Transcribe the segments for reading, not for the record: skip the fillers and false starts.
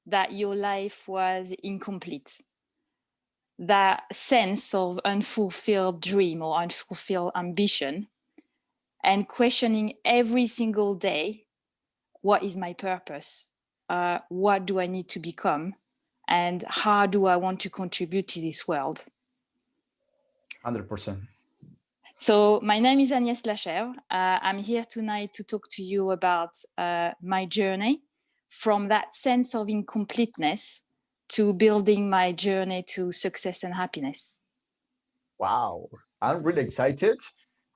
that your life was incomplete, that sense of unfulfilled dream or unfulfilled ambition, and questioning every single day, what is my purpose? What do I need to become? And how do I want to contribute to this world? 100%. So my name is Agnes Lachevre. I'm here tonight to talk to you about my journey from that sense of incompleteness to building my journey to success and happiness. Wow, I'm really excited.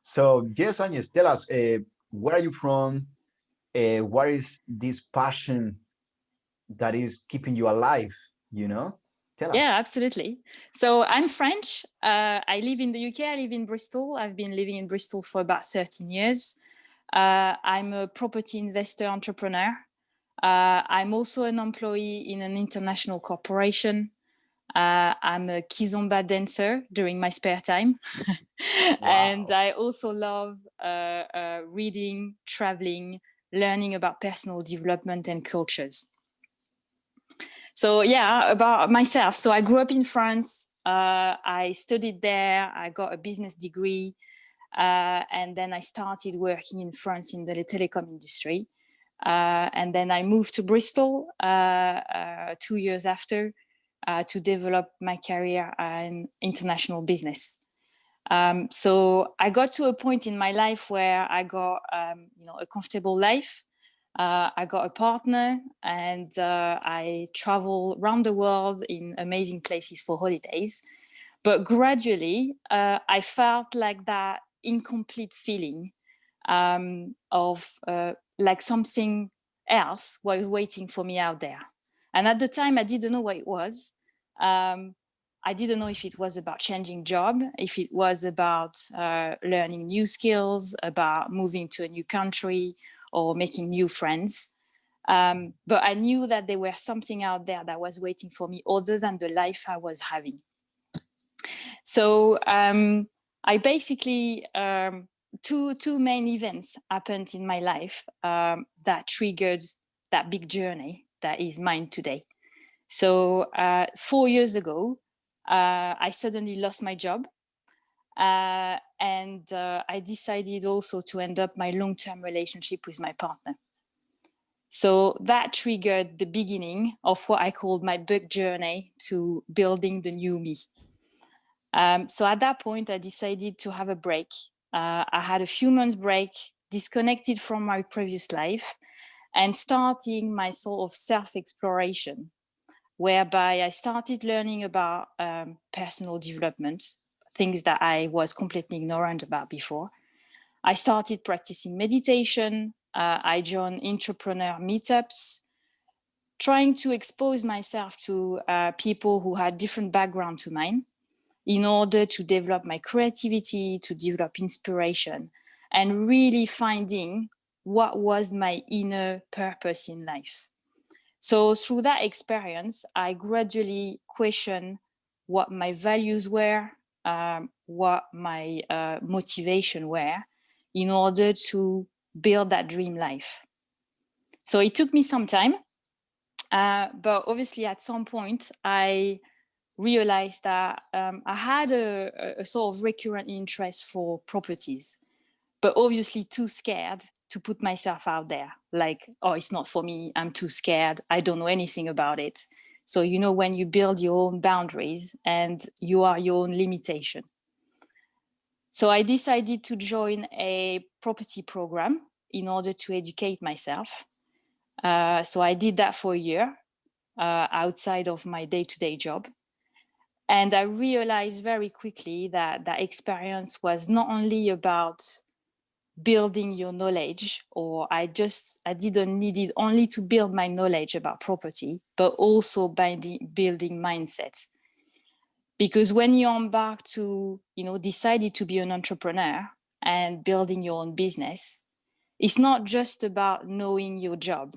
So, yes, Agnes, tell us, where are you from? What is this passion that is keeping you alive? You know, tell Yeah, us. absolutely. So I'm French. I live in the UK. I live in Bristol. I've been living in Bristol for about 13 years. I'm a property investor entrepreneur. I'm also an employee in an international corporation. I'm a kizomba dancer during my spare time. And Wow. I also love reading, traveling, learning about personal development and cultures. So yeah, about myself. So I grew up in France. I studied there. I got a business degree. And then I started working in France in the telecom industry. And then I moved to Bristol 2 years after to develop my career in international business. So I got to a point in my life where I got, a comfortable life. I got a partner, and I travel around the world in amazing places for holidays. But gradually, I felt like that incomplete feeling of like something else was waiting for me out there. And at the time, I didn't know what it was. Um, I didn't know if it was about changing job, if it was about learning new skills, about moving to a new country or making new friends. But I knew that there was something out there that was waiting for me other than the life I was having. So I basically, two main events happened in my life that triggered that big journey that is mine today. So 4 years ago, I suddenly lost my job. And I decided also to end up my long-term relationship with my partner. So that triggered the beginning of what I called my big journey to building the new me. So at that point, I decided to have a break. I had a few months break, disconnected from my previous life, and starting my sort of self-exploration, whereby I started learning about personal development, things that I was completely ignorant about before. I started practicing meditation. I joined entrepreneur meetups, trying to expose myself to people who had different background to mine in order to develop my creativity, to develop inspiration, and really finding what was my inner purpose in life. So through that experience, I gradually questioned what my values were, what my motivation were, in order to build that dream life. So it took me some time, but obviously at some point I realized that I had a sort of recurrent interest for properties, but obviously too scared to put myself out there. Like, oh, it's not for me. I'm too scared. I don't know anything about it. So, when you build your own boundaries and you are your own limitation. So I decided to join a property program in order to educate myself. So I did that for a year outside of my day-to-day job. And I realized very quickly that that experience was not only about building your knowledge, or I didn't need it only to build my knowledge about property, but also building mindsets. Because when you embark to, decided to be an entrepreneur and building your own business, it's not just about knowing your job,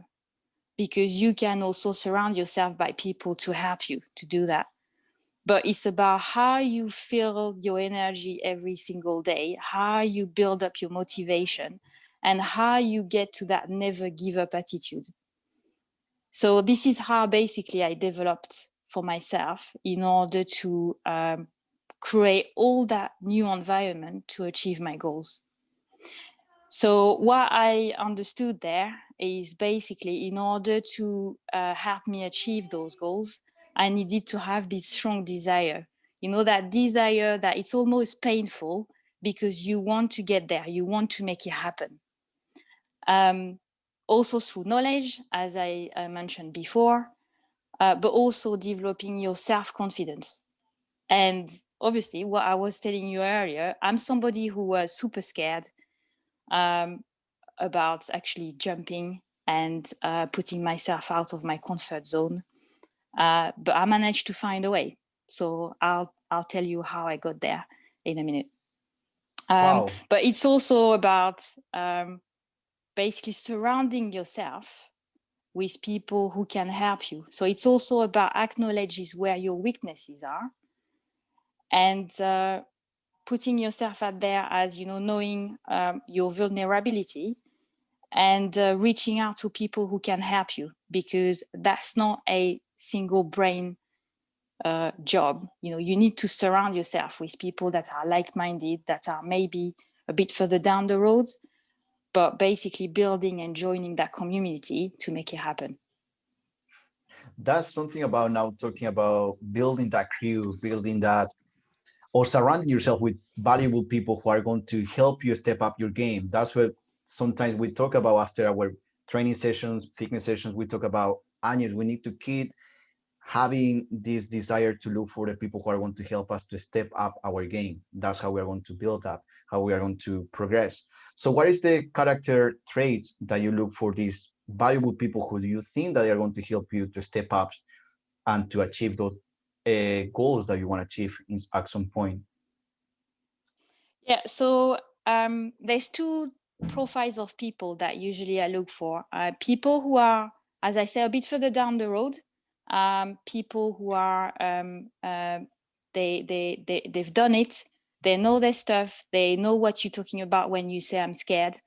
because you can also surround yourself by people to help you to do that. But it's about how you feel your energy every single day, how you build up your motivation, and how you get to that never give up attitude. So this is how basically I developed for myself in order to create all that new environment to achieve my goals. So what I understood there is basically in order to help me achieve those goals, I needed to have this strong desire. You know, that desire that it's almost painful because you want to get there, you want to make it happen. Also through knowledge, as I mentioned before, but also developing your self-confidence. And obviously, what I was telling you earlier, I'm somebody who was super scared about actually jumping and putting myself out of my comfort zone. But I managed to find a way. So I'll tell you how I got there in a minute. Wow. But it's also about basically surrounding yourself with people who can help you. So it's also about acknowledging where your weaknesses are and putting yourself out there as, you know, knowing your vulnerability and reaching out to people who can help you, because that's not a single brain job. You know, you need to surround yourself with people that are like-minded, that are maybe a bit further down the road, but basically building and joining that community to make it happen. That's something about now talking about building that crew, building that, or surrounding yourself with valuable people who are going to help you step up your game. That's what sometimes we talk about after our training sessions, fitness sessions. We talk about, Agnes, we need to keep having this desire to look for the people who are going to help us to step up our game. That's how we are going to build up, how we are going to progress. So what is the character traits that you look for these valuable people who do you think that they are going to help you to step up and to achieve those goals that you want to achieve at some point? Yeah, so there's two profiles of people that usually I look for. People who are, as I say, a bit further down the road. People who are they've done it. They know their stuff. They know what you're talking about when you say I'm scared.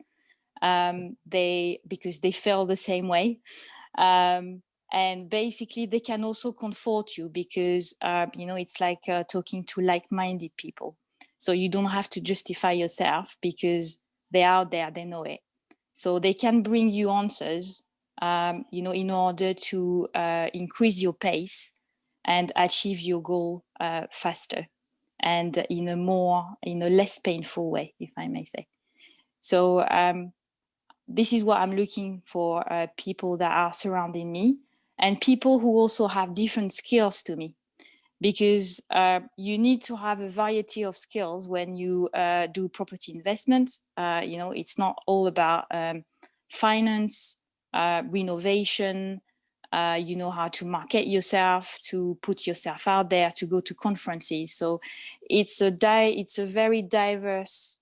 Because they feel the same way. And basically they can also comfort you because you know, it's like talking to like-minded people. So you don't have to justify yourself because they're out there, they know it. So they can bring you answers, you know, in order to increase your pace and achieve your goal faster and in a less painful way, if I may say. So this is what I'm looking for, people that are surrounding me and people who also have different skills to me, because you need to have a variety of skills when you do property investment. You know, it's not all about finance, renovation. You know how to market yourself, to put yourself out there, to go to conferences. So it's a very diverse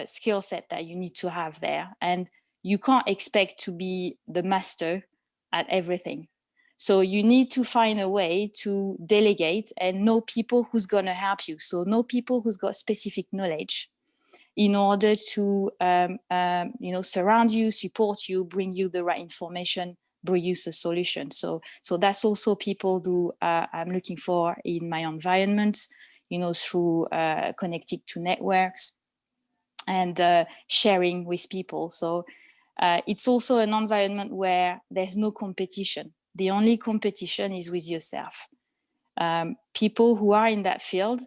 skill set that you need to have there, and you can't expect to be the master at everything. So you need to find a way to delegate and know people who's going to help you. So know people who's got specific knowledge in order to you know, surround you, support you, bring you the right information, bring you a solution. So that's also people who I'm looking for in my environment, you know, through connecting to networks and sharing with people. So it's also an environment where there's no competition. The only competition is with yourself. People who are in that field,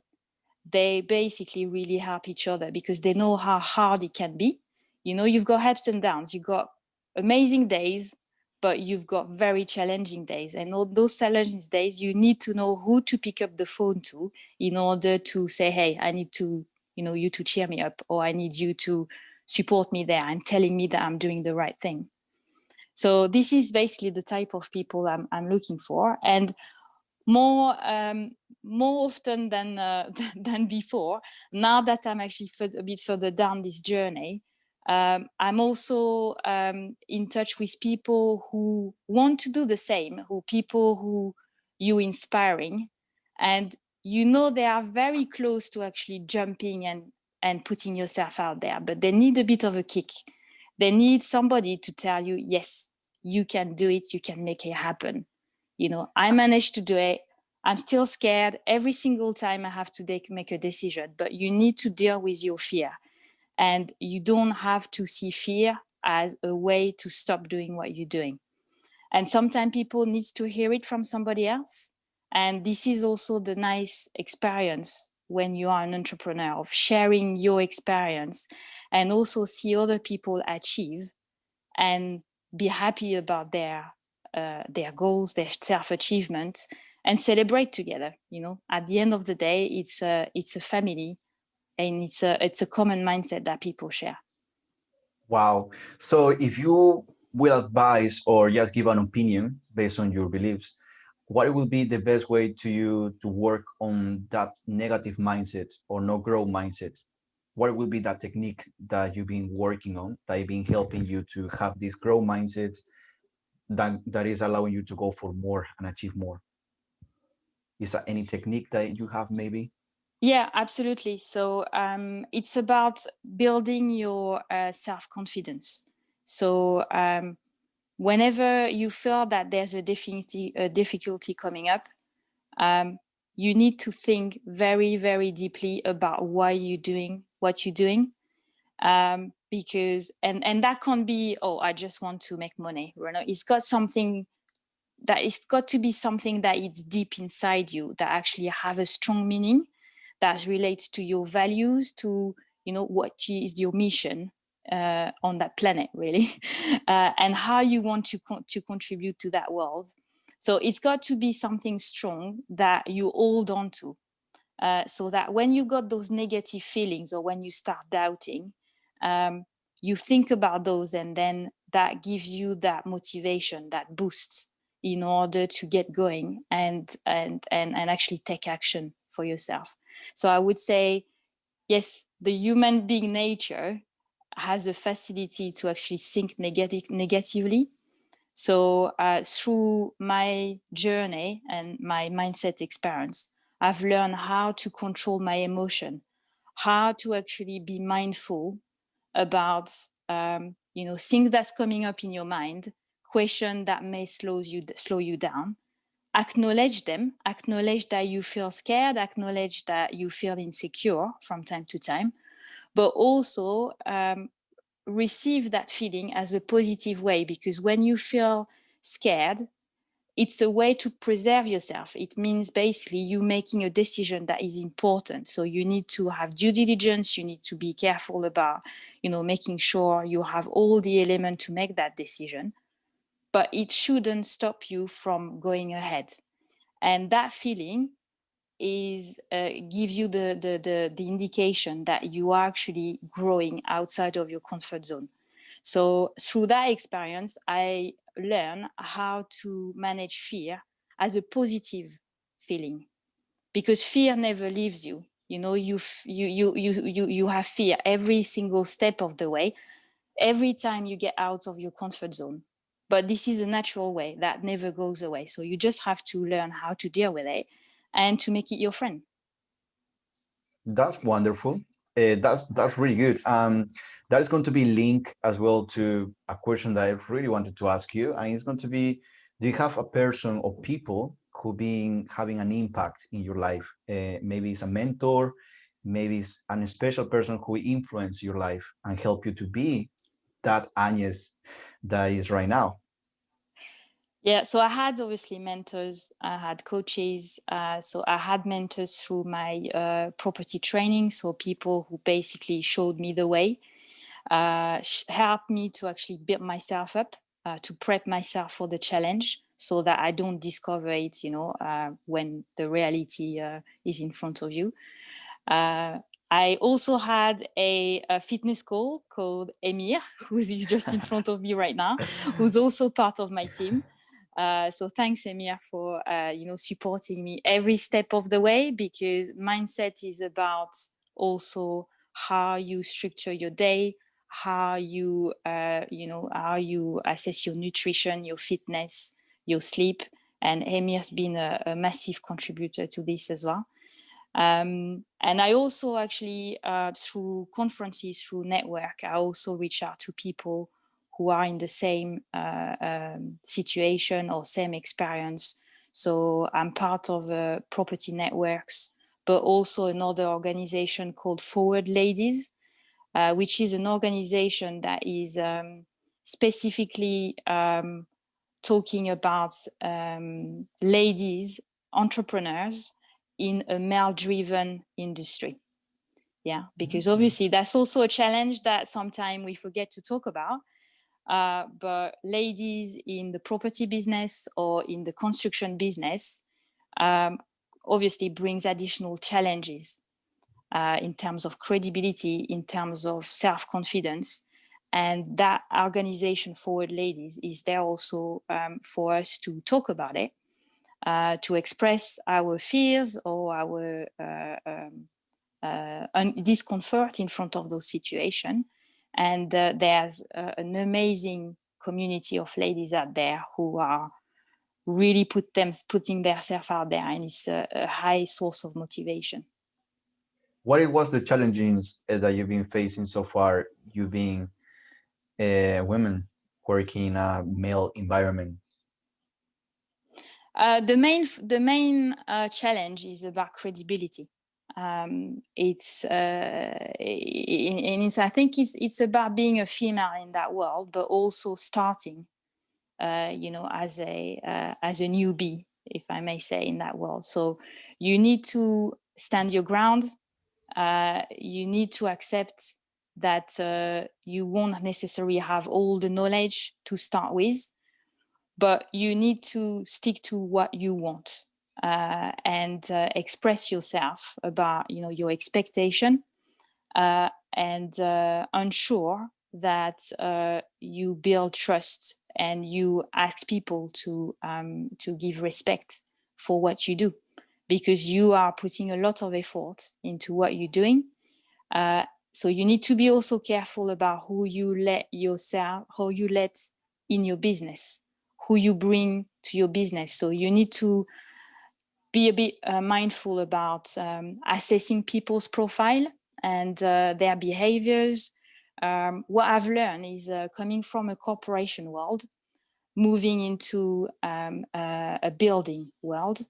they basically really help each other because they know how hard it can be. You know, you've got ups and downs, you've got amazing days, but you've got very challenging days. And all those challenging days, you need to know who to pick up the phone to in order to say, hey, I need to, you know, you to cheer me up, or I need you to support me there and telling me that I'm doing the right thing. So this is basically the type of people I'm looking for. And more often than than before, now that I'm actually a bit further down this journey, I'm also in touch with people who want to do the same, people who you inspiring, and you know they are very close to actually jumping and putting yourself out there, but they need a bit of a kick. They need somebody to tell you, yes, you can do it, you can make it happen. You know, I managed to do it. I'm still scared every single time I have to make a decision, but you need to deal with your fear. And you don't have to see fear as a way to stop doing what you're doing. And sometimes people need to hear it from somebody else. And this is also the nice experience when you are an entrepreneur, of sharing your experience and also see other people achieve and be happy about their goals, their self-achievement, and celebrate together. You know, at the end of the day, it's a family, and it's a common mindset that people share. Wow. So if you will advise or just give an opinion based on your beliefs, what will be the best way to you to work on that negative mindset or no growth mindset? What will be that technique that you've been working on, that has been helping you to have this growth mindset that is allowing you to go for more and achieve more? Is there any technique that you have maybe? Yeah, absolutely. So it's about building your self-confidence. So whenever you feel that there's a difficulty coming up, you need to think very, very deeply about why you're doing what you're doing. Because and that can't be, oh, I just want to make money. You know, it's got something that it's got to be something that is deep inside you, that actually have a strong meaning, that relates to your values, to, you know, what is your mission on that planet, really, and how you want to contribute to that world. So it's got to be something strong that you hold on to, so that when you got those negative feelings or when you start doubting, you think about those, and then that gives you that motivation, that boost, in order to get going and actually take action for yourself. So I would say, yes, the human being nature has a facility to actually think negatively. So through my journey and my mindset experience, I've learned how to control my emotion, how to actually be mindful about you know, things that's coming up in your mind, question that may slow you down. Acknowledge them, acknowledge that you feel scared, acknowledge that you feel insecure from time to time, but also receive that feeling as a positive way, because when you feel scared, it's a way to preserve yourself. It means basically you making a decision that is important. So you need to have due diligence. You need to be careful about, you know, making sure you have all the elements to make that decision. But it shouldn't stop you from going ahead. And that feeling is gives you the indication that you are actually growing outside of your comfort zone. So through that experience, I learn how to manage fear as a positive feeling, because fear never leaves you. You know, you have fear every single step of the way, every time you get out of your comfort zone. But this is a natural way that never goes away. So you just have to learn how to deal with it and to make it your friend. That's wonderful. That's really good. That is going to be linked as well to a question that I really wanted to ask you, and it's going to be: do you have a person or people who been having an impact in your life? Maybe it's a mentor, maybe it's an special person who influenced your life and help you to be that Agnes that is right now. Yeah, so I had obviously mentors, I had coaches. So I had mentors through my property training. So people who basically showed me the way, helped me to actually build myself up, to prep myself for the challenge, so that I don't discover it, you know, when the reality is in front of you. I also had a fitness coach called Emir, who is just in front of me right now, who's also part of my team. So thanks, Emir, for you know, supporting me every step of the way, because mindset is about also how you structure your day, how you you know, how you assess your nutrition, your fitness, your sleep. And Emir's been a massive contributor to this as well. And I also actually, through conferences, through network, I also reach out to people who are in the same situation or same experience. So I'm part of property networks, but also another organization called Forward Ladies, which is an organization that is specifically talking about ladies, entrepreneurs in a male-driven industry. Yeah, because obviously that's also a challenge that sometimes we forget to talk about. But ladies in the property business or in the construction business obviously brings additional challenges in terms of credibility, in terms of self-confidence. And that organization, Forward Ladies, is there also for us to talk about it, to express our fears or our discomfort in front of those situations. And there's an amazing community of ladies out there who are really putting themselves out there, and it's a high source of motivation. What was the challenges that you've been facing so far, you being women working in a male environment? The main challenge is about credibility. It's I think it's about being a female in that world, but also starting, as a newbie, if I may say, in that world. So you need to stand your ground. You need to accept that you won't necessarily have all the knowledge to start with, but you need to stick to what you want and express yourself about your expectation and ensure that you build trust and you ask people to give respect for what you do, because you are putting a lot of effort into what you're doing. So you need to be also careful about who you let in your business, who you bring to your business. So you need to be a bit mindful about assessing people's profile and their behaviors. What I've learned is coming from a corporation world, moving into a building world,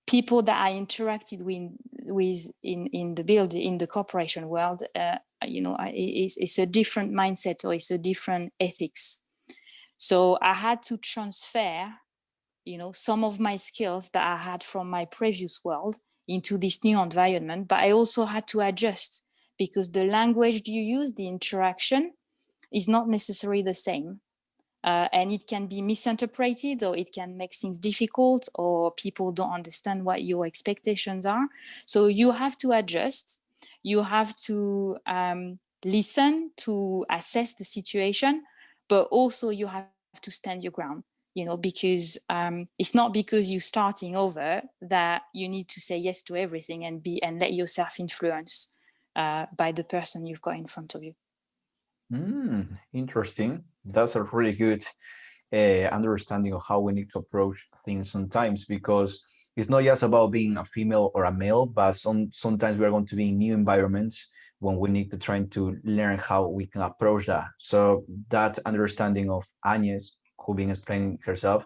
people that I interacted with in the corporation world, it's a different mindset, or it's a different ethics. So I had to transfer, some of my skills that I had from my previous world into this new environment, but I also had to adjust because the language you use, the interaction, is not necessarily the same. And it can be misinterpreted, or it can make things difficult, or people don't understand what your expectations are. So you have to adjust. You have to listen to assess the situation, but also you have to stand your ground, because it's not because you're starting over that you need to say yes to everything and let yourself influence by the person you've got in front of you. Interesting. That's a really good understanding of how we need to approach things sometimes, because it's not just about being a female or a male, but sometimes we're going to be in new environments when we need to try to learn how we can approach that. So that understanding of Agnes, who been explaining herself,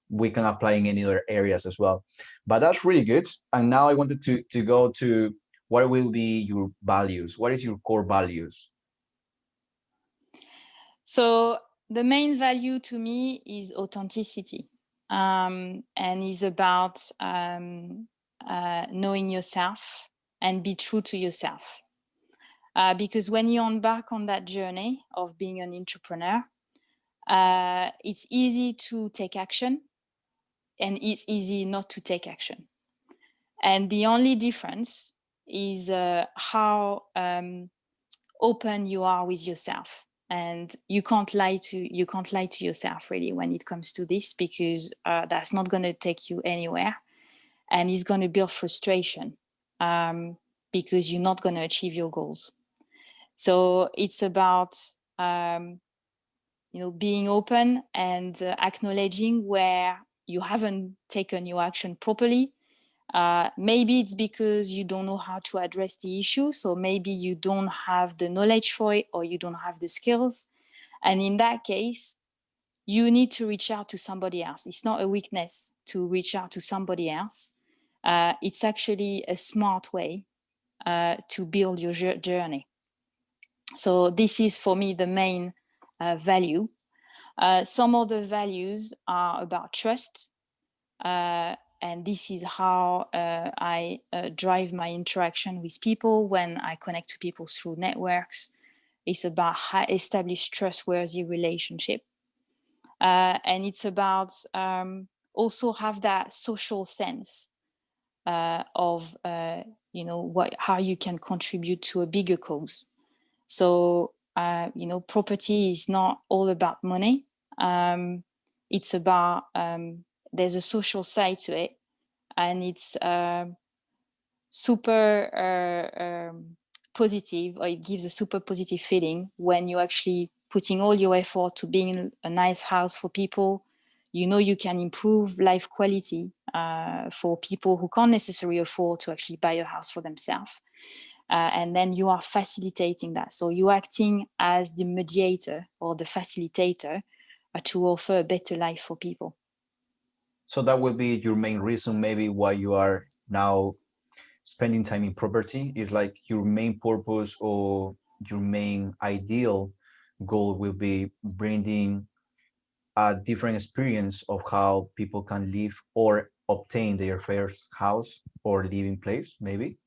we can apply in any other areas as well. But that's really good. And now I wanted to go to what will be your values. What is your core values? So the main value to me is authenticity, and is about knowing yourself and be true to yourself. Because when you embark on that journey of being an entrepreneur, it's easy to take action and it's easy not to take action. And the only difference is how open you are with yourself. And you can't lie to yourself really when it comes to this, because that's not going to take you anywhere, and it's going to build frustration because you're not going to achieve your goals. So it's about being open and acknowledging where you haven't taken your action properly. Maybe it's because you don't know how to address the issue. So maybe you don't have the knowledge for it, or you don't have the skills. And in that case, you need to reach out to somebody else. It's not a weakness to reach out to somebody else. It's actually a smart way to build your journey. So this is for me the main value. Some other values are about trust. And this is how I drive my interaction with people when I connect to people through networks. It's about established trustworthy relationship. And it's about also have that social sense of how you can contribute to a bigger cause. So property is not all about money. It's about there's a social side to it, and it's super positive, or it gives a super positive feeling when you're actually putting all your effort to being a nice house for people. You can improve life quality for people who can't necessarily afford to actually buy a house for themselves. And then you are facilitating that. So you're acting as the mediator or the facilitator to offer a better life for people. So that will be your main reason, maybe why you are now spending time in property, is like your main purpose or your main ideal goal will be bringing a different experience of how people can live or obtain their first house or living place, maybe.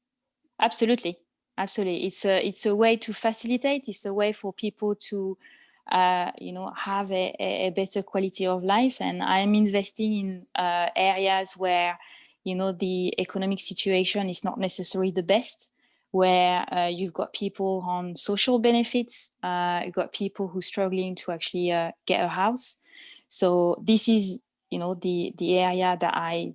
Absolutely. It's a way to facilitate. It's a way for people to have a better quality of life. And I'm investing in areas where the economic situation is not necessarily the best, where you've got people on social benefits, you've got people who are struggling to actually get a house. So this is the area that I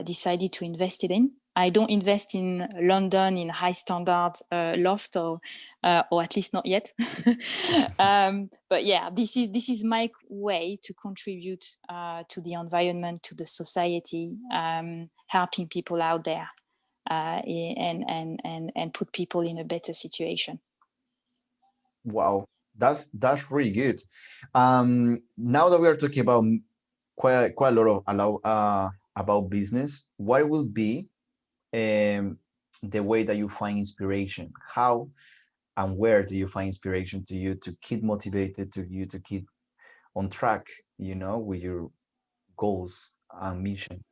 decided to invest in. I don't invest in London in high standard loft, or at least not yet. But yeah, this is my way to contribute to the environment, to the society, helping people out there, and put people in a better situation. Wow, that's really good. Now that we are talking about quite a lot of about business, what will be the way that you find inspiration? How and where do you find inspiration to you to keep motivated, to you to keep on track, with your goals and mission?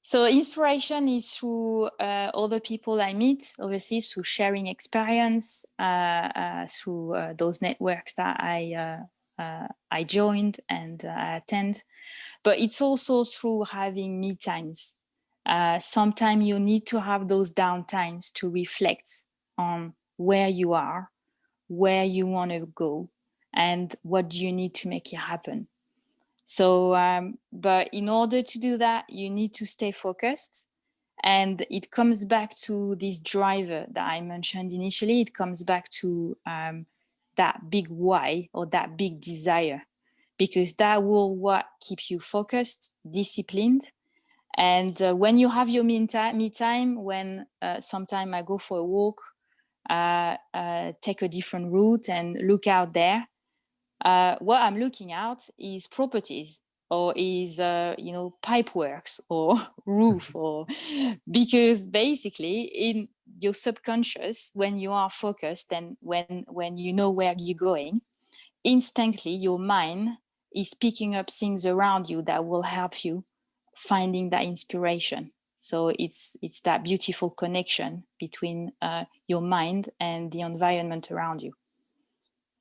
So inspiration is through other people I meet, obviously through sharing experience, through those networks that I joined and I attend. But it's also through having me times. Sometimes you need to have those down times to reflect on where you are, where you want to go, and what do you need to make it happen. So, but in order to do that, you need to stay focused. And it comes back to this driver that I mentioned initially. It comes back to that big why, or that big desire, because that will what keep you focused, disciplined. And when you have your me time, when sometime I go for a walk, take a different route and look out there, what I'm looking at is properties, or is pipe works, or roof, or because basically in your subconscious, when you are focused and when you know where you're going, instantly your mind is picking up things around you that will help you finding that inspiration. So it's that beautiful connection between your mind and the environment around you.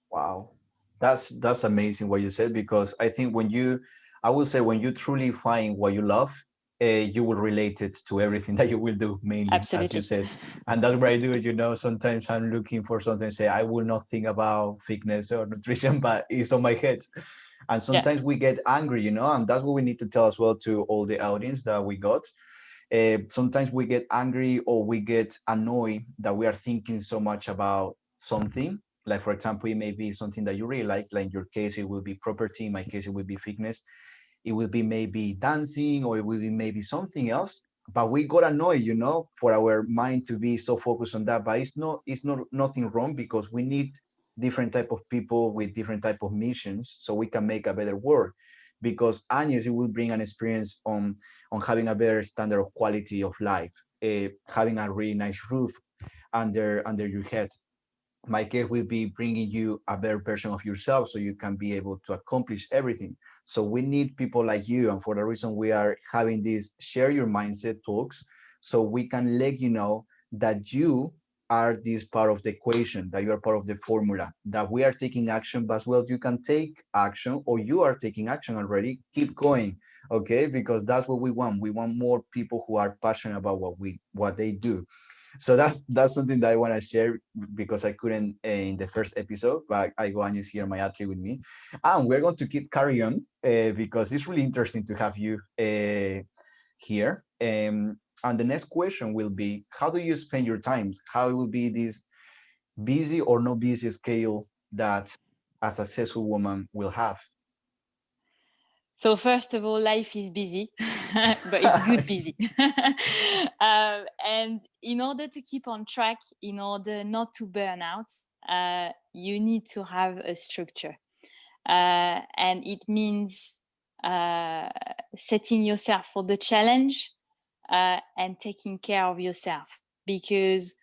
Wow, that's amazing what you said, because I think I will say, when you truly find what you love, you will relate it to everything that you will do, mainly, as you Absolutely. said. And that's what I do. Sometimes I'm looking for something, say I will not think about fitness or nutrition, but it's on my head. And Yeah. sometimes we get angry, and that's what we need to tell as well to all the audience that we got. Sometimes we get angry or we get annoyed that we are thinking so much about something. Like, for example, it may be something that you really like in your case it will be property, in my case it will be fitness, it will be maybe dancing, or it will be maybe something else. But we got annoyed, for our mind to be so focused on that. But it's not nothing wrong, because we need different type of people with different type of missions, so we can make a better world. Because Agnes, you will bring an experience on having a better standard of quality of life, having a really nice roof under your head. Mike will be bringing you a better version of yourself so you can be able to accomplish everything. So we need people like you. And for the reason we are having these share your mindset talks, so we can let you know that you are this part of the equation, that you are part of the formula, that we are taking action, but as well, you can take action, or you are taking action already. Keep going. Okay. Because that's what we want. We want more people who are passionate about what they do. So that's something that I want to share, because I couldn't in the first episode, but I go and you here my athlete with me, and we're going to keep carry on because it's really interesting to have you here. And the next question will be, how do you spend your time? How it will be this busy or not busy scale that a successful woman will have? So first of all, life is busy, but it's good busy. And in order to keep on track, in order not to burn out, you need to have a structure. And it means setting yourself for the challenge and taking care of yourself. Because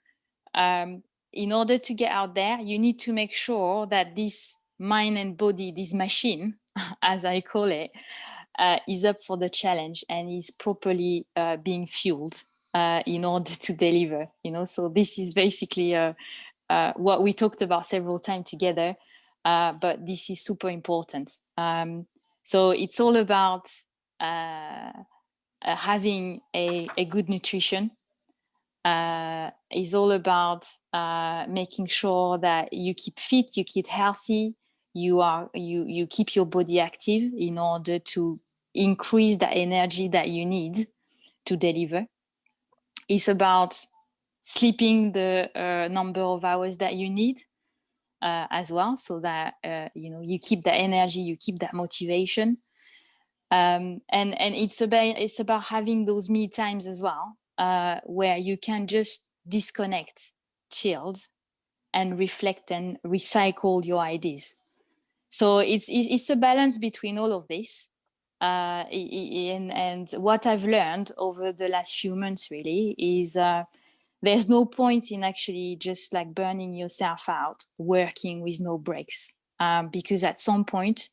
in order to get out there, you need to make sure that this mind and body, this machine, as I call it, is up for the challenge and is properly being fueled in order to deliver. So this is basically what we talked about several times together, but this is super important. So it's all about having a good nutrition. Is all about making sure that you keep fit, you keep healthy, you keep your body active in order to increase the energy that you need to deliver. It's about sleeping the number of hours that you need as well, so that you keep the energy, you keep that motivation. And it's about having those me times as well, where you can just disconnect, chilled, and reflect and recycle your ideas. So it's a balance between all of this. And what I've learned over the last few months really is there's no point in actually just like burning yourself out, working with no breaks, because at some point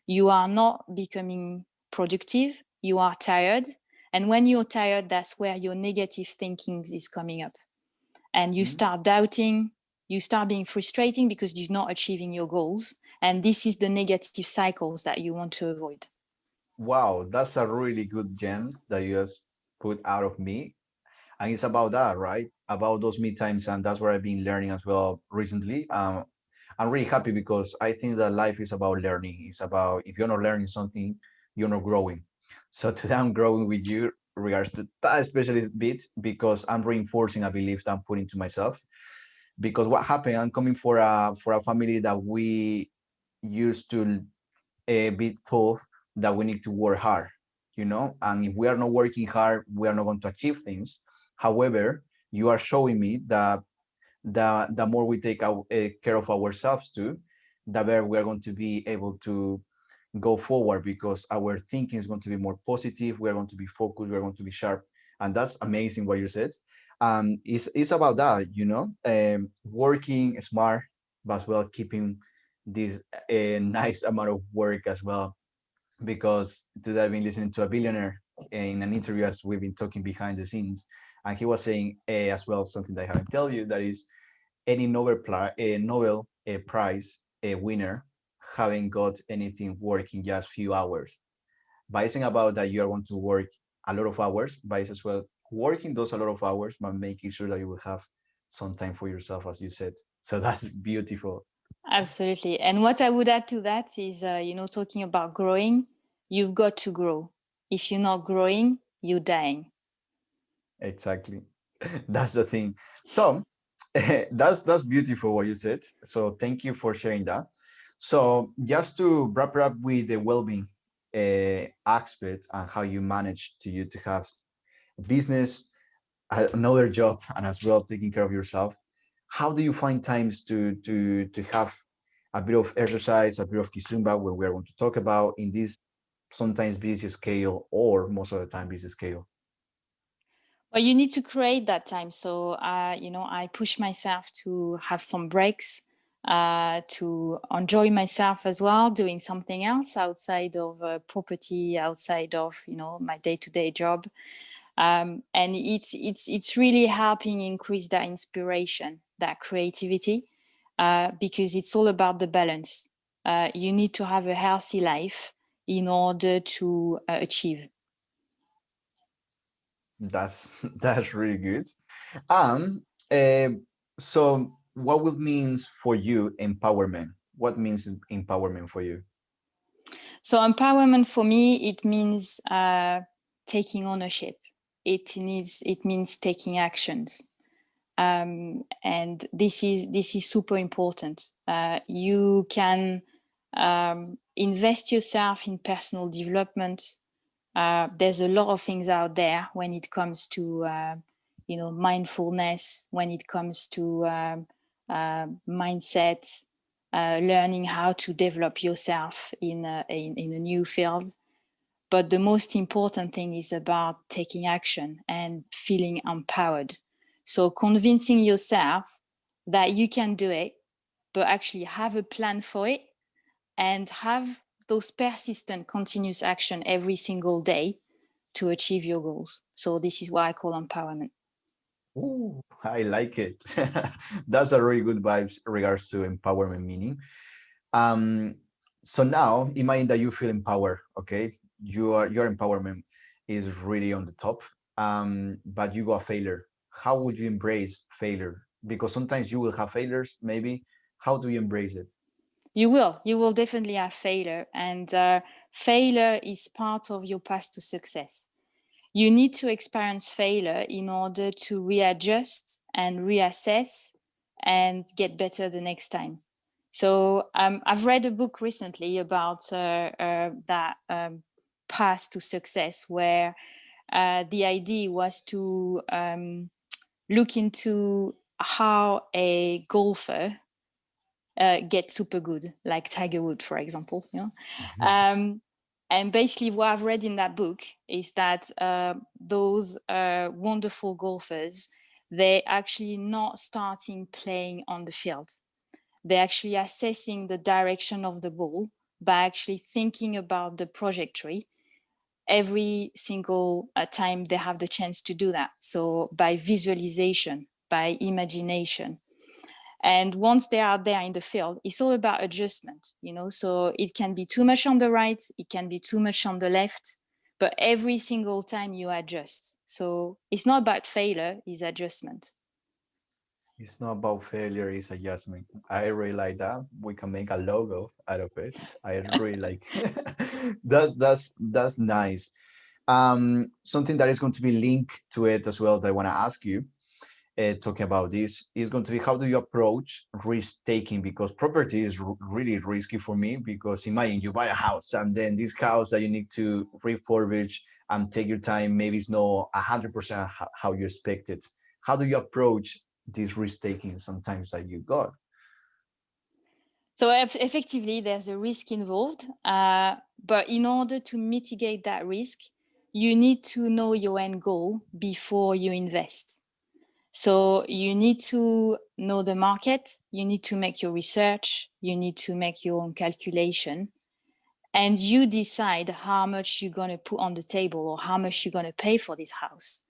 you are not becoming productive, you are tired. And when you're tired, that's where your negative thinking is coming up. And you start doubting, you start being frustrating because you're not achieving your goals. And this is the negative cycles that you want to avoid. Wow, that's a really good gem that you just put out of me. And it's about that, right? About those mid times, and that's what I've been learning as well recently. I'm really happy because I think that life is about learning. It's about, if you're not learning something, you're not growing. So today I'm growing with you regards to that especially bit, because I'm reinforcing a belief that I'm putting to myself. Because what happened, I'm coming for a family that we used to be told that we need to work hard, and if we are not working hard, we are not going to achieve things. However, you are showing me that the more we take care of ourselves too, the better we are going to be able to go forward, because our thinking is going to be more positive. We are going to be focused. We are going to be sharp. And that's amazing what you said. It's about that, working smart, but as well keeping this nice amount of work as well. Because today I've been listening to a billionaire in an interview, as we've been talking behind the scenes, and he was saying as well something that I haven't tell you, that is, any Nobel Prize winner haven't got anything work in just few hours. But it's not about that you are going to work a lot of hours, but it's as well working those a lot of hours, but making sure that you will have some time for yourself, as you said. So that's beautiful. Absolutely. And what I would add to that is, talking about growing, you've got to grow. If you're not growing, you're dying. Exactly. That's the thing. So that's beautiful what you said. So thank you for sharing that. So just to wrap it up with the well-being aspect, and how you manage to have business, another job, and as well taking care of yourself. How do you find times to have a bit of exercise, a bit of kizumba, where we are going to talk about in this sometimes busy scale, or most of the time busy scale? Well, you need to create that time. So, I push myself to have some breaks, to enjoy myself as well, doing something else outside of property, outside of, my day-to-day job. And it's really helping increase that inspiration, that creativity, because it's all about the balance. You need to have a healthy life in order to achieve. That's that's really good. Um, uh, so what would means for you empowerment? What means empowerment for you? So empowerment for me, it means taking ownership. It means taking actions. And this is super important. You can invest yourself in personal development. There's a lot of things out there when it comes to mindfulness, when it comes to mindset, learning how to develop yourself in a new field. But the most important thing is about taking action and feeling empowered. So convincing yourself that you can do it, but actually have a plan for it and have those persistent, continuous action every single day to achieve your goals. So this is what I call empowerment. Ooh, I like it. That's a really good vibes regards to empowerment meaning. Um, so now imagine that you feel empowered, okay? Your empowerment is really on the top, but you got a failure. How would you embrace failure? Because sometimes you will have failures, maybe. How do you embrace it? You will definitely have failure, and failure is part of your path to success. You need to experience failure in order to readjust and reassess and get better the next time. So I've read a book recently about that path to success, where the idea was to look into how a golfer gets super good, like Tiger Woods, for example. Mhm. Um, and basically, what I've read in that book is that those wonderful golfers, they're actually not starting playing on the field. They're actually assessing the direction of the ball by actually thinking about the trajectory every single time they have the chance to do that. So by visualization, by imagination. And once they are there in the field, it's all about adjustment. So it can be too much on the right, it can be too much on the left, but every single time you adjust. So it's not about failure, it's adjustment. It's not about failure, it's adjustment. I really like that. We can make a logo out of it. I really like that's nice. Something that is going to be linked to it as well that I want to ask you, talking about this, is going to be how do you approach risk taking? Because property is really risky for me. Because imagine you buy a house and then this house that you need to refurbish and take your time, maybe it's not 100% how you expect it. How do you approach this risk taking sometimes that you got? So effectively, there's a risk involved, but in order to mitigate that risk, you need to know your end goal before you invest. So you need to know the market, you need to make your research, you need to make your own calculation, and you decide how much you're going to put on the table or how much you're going to pay for this house.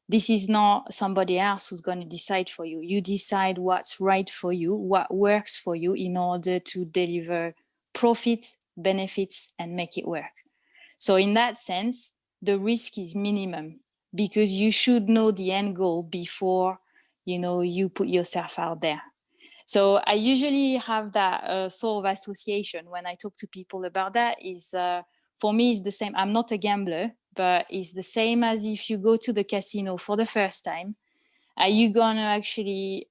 This is not somebody else who's going to decide for you. You decide what's right for you, what works for you in order to deliver profit, benefits, and make it work. So in that sense, the risk is minimum because you should know the end goal before you put yourself out there. So I usually have that sort of association when I talk to people about that. Is for me, it's the same. I'm not a gambler, but it's the same as if you go to the casino for the first time. Are you gonna actually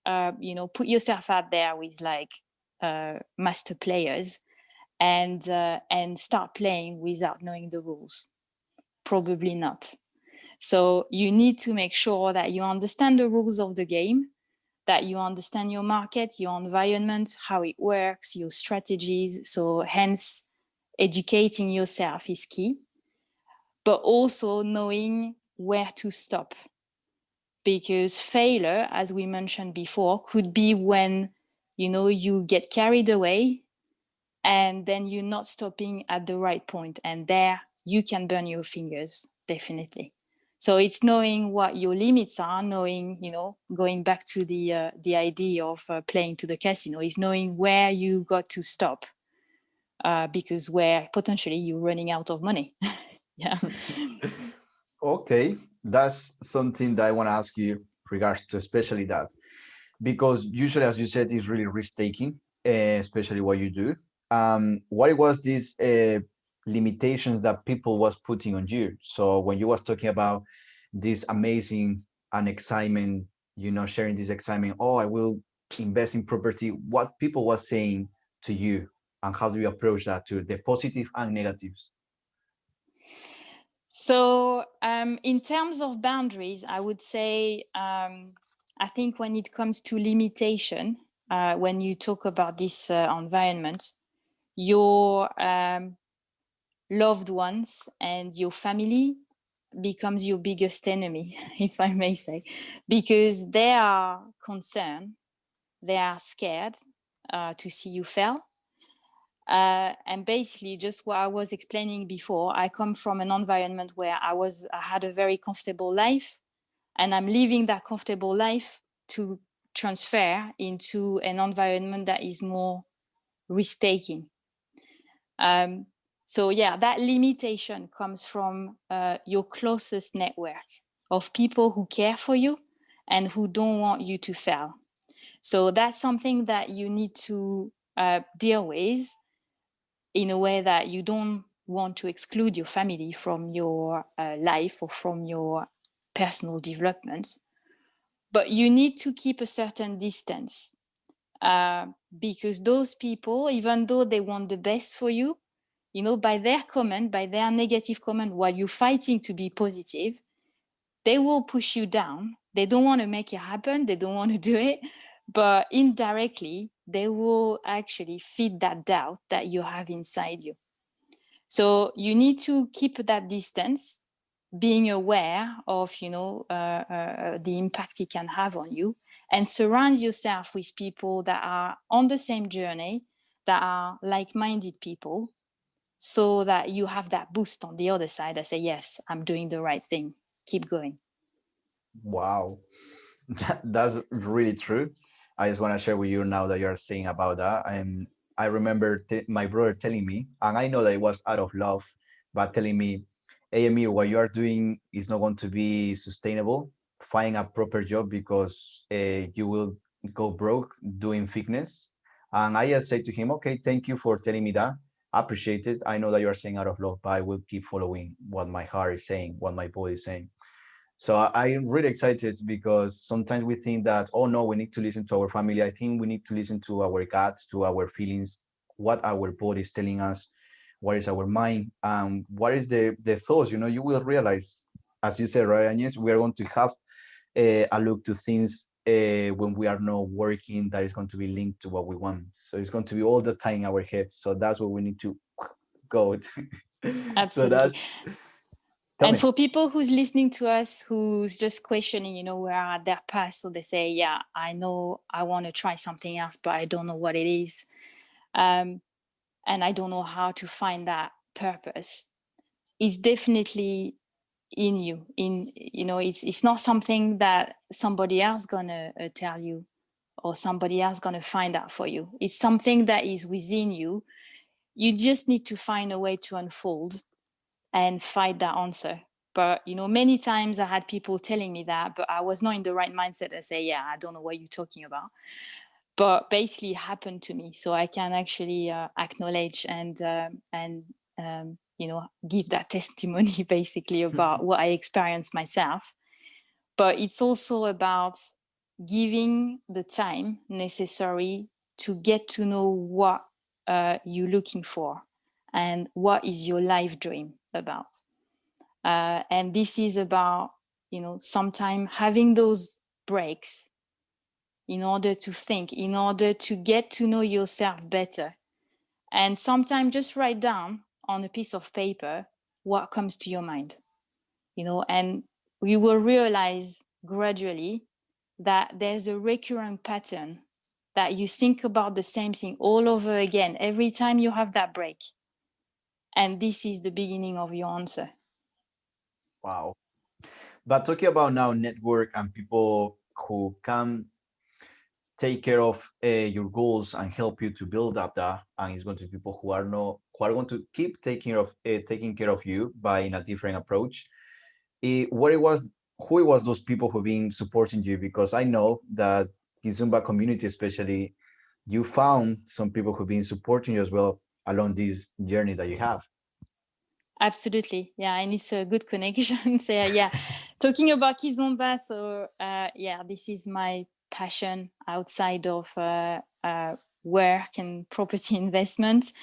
put yourself out there with like master players and start playing without knowing the rules? Probably not. So you need to make sure that you understand the rules of the game, that you understand your market, your environment, how it works, your strategies. So hence, educating yourself is key, but also knowing where to stop. Because failure, as we mentioned before, could be when, you get carried away and then you're not stopping at the right point. And there you can burn your fingers, definitely. So it's knowing what your limits are, knowing, going back to the idea of playing to the casino, is knowing where you got to stop, because where potentially you're running out of money. Yeah. Okay, that's something that I want to ask you regards to especially that, because usually, as you said, it's really risk taking, especially what you do. What it was these limitations that people was putting on you? So when you was talking about this amazing and excitement, sharing this excitement, oh, I will invest in property. What people was saying to you, and how do you approach that to the positive and negatives? So in terms of boundaries, I would say, I think when it comes to limitation, when you talk about this environment, your loved ones and your family becomes your biggest enemy, if I may say, because they are concerned, they are scared to see you fail. And basically, just what I was explaining before, I come from an environment where I had a very comfortable life, and I'm living that comfortable life to transfer into an environment that is more risk-taking. So yeah, that limitation comes from your closest network of people who care for you and who don't want you to fail. So that's something that you need to deal with in a way that you don't want to exclude your family from your life or from your personal development. But you need to keep a certain distance, because those people, even though they want the best for you, by their comment, by their negative comment, while you're fighting to be positive, they will push you down. They don't want to make it happen. They don't want to do it. But indirectly, they will actually feed that doubt that you have inside you. So you need to keep that distance, being aware of, the impact it can have on you, and surround yourself with people that are on the same journey, that are like-minded people, so that you have that boost on the other side that say, yes, I'm doing the right thing. Keep going. Wow, that's really true. I just want to share with you now that you're saying about that. I remember my brother telling me, and I know that it was out of love, but telling me, hey, Amir, what you are doing is not going to be sustainable. Find a proper job because you will go broke doing fitness. And I just said to him, okay, thank you for telling me that. I appreciate it. I know that you are saying out of love, but I will keep following what my heart is saying, what my body is saying. So I'm really excited because sometimes we think that, oh no, we need to listen to our family. I think we need to listen to our guts, to our feelings, what our body is telling us, what is our mind, what is the thoughts. You will realize, as you said, right, Agnes, we are going to have a look to things when we are not working that is going to be linked to what we want. So it's going to be all the time in our heads. So that's what we need to go. So Absolutely. that's, tell And me. for people who's listening to us, who's just questioning, where are their past, so they say, yeah, I know I want to try something else, but I don't know what it is. And I don't know how to find that purpose. It's definitely in you. It's not something that somebody else gonna tell you, or somebody else gonna find out for you. It's something that is within you. You just need to find a way to unfold and find that answer. But many times I had people telling me that, but I was not in the right mindset. I say, yeah, I don't know what you're talking about. But basically it happened to me, so I can actually acknowledge and give that testimony basically about what I experienced myself. But it's also about giving the time necessary to get to know what you're looking for and what is your life dream about. And this is about, sometime having those breaks in order to think, in order to get to know yourself better. And sometimes just write down on a piece of paper what comes to your mind, and you will realize gradually that there's a recurrent pattern, that you think about the same thing all over again every time you have that break. And this is the beginning of your answer. Wow. But talking about now network and people who can take care of your goals and help you to build up that, and it's going to be people who are not who are going to keep taking care of you by in a different approach. What it was, who it was those people who've been supporting you? Because I know that the Zumba community, especially, you found some people who've been supporting you as well along this journey that you have. Absolutely. Yeah, and it's a good connection. So yeah, talking about Kizomba, so yeah, this is my passion outside of work and property investment.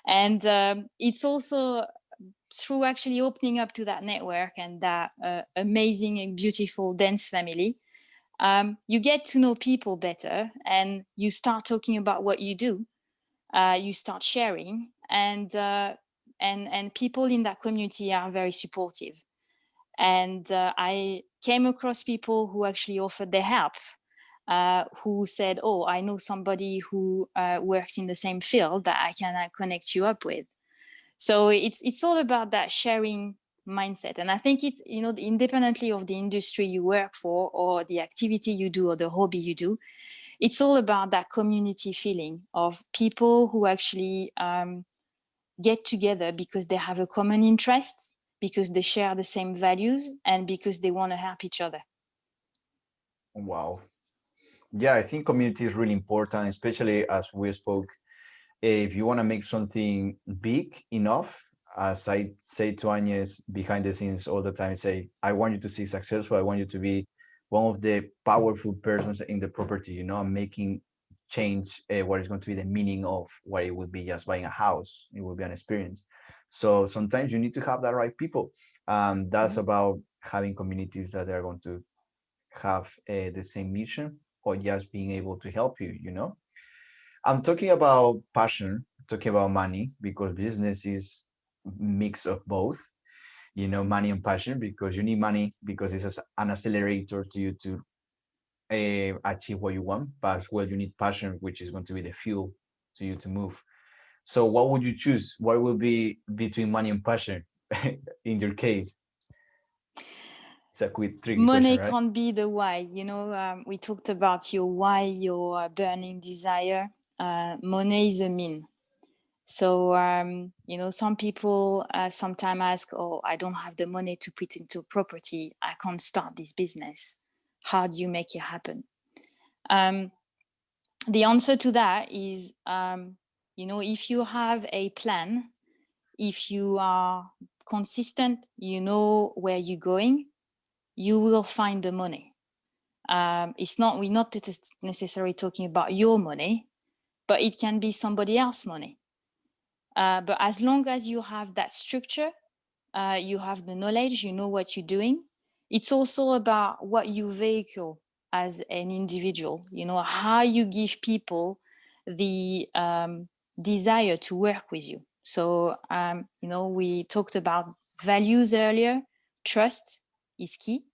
And it's also through actually opening up to that network and that amazing and beautiful dance family, you get to know people better, and you start talking about what you do. You start sharing, and people in that community are very supportive. And I came across people who actually offered their help, who said, "Oh, I know somebody who works in the same field that I can connect you up with." So it's all about that sharing mindset. And I think it's, independently of the industry you work for, or the activity you do, or the hobby you do, it's all about that community feeling of people who actually get together because they have a common interest, because they share the same values, and because they want to help each other. Wow. Yeah, I think community is really important, especially as we spoke. If you want to make something big enough, as I say to Agnes behind the scenes all the time, I say, I want you to see successful. I want you to be one of the powerful persons in the property, and making change what is going to be the meaning of what it would be just buying a house. It will be an experience. So sometimes you need to have the right people. That's about having communities that are going to have the same mission, or just being able to help you. I'm talking about passion, talking about money, because business is mix of both, money and passion, because you need money because it's an accelerator to you to achieve what you want, but as well you need passion, which is going to be the fuel to you to move. So what would you choose? What will be between money and passion in your case? It's a quick tricky question, Money right? can't be the why. We talked about your why, your burning desire. Money is a mean. So, some people sometimes ask, "Oh, I don't have the money to put into property. I can't start this business. How do you make it happen?" Um, the answer to that is, if you have a plan, if you are consistent, you know where you're going, you will find the money. We're not necessarily talking about your money, but it can be somebody else's money. But as long as you have that structure, you have the knowledge, you know what you're doing. It's also about what you vehicle as an individual, how you give people the desire to work with you. So, we talked about values earlier. Trust is key,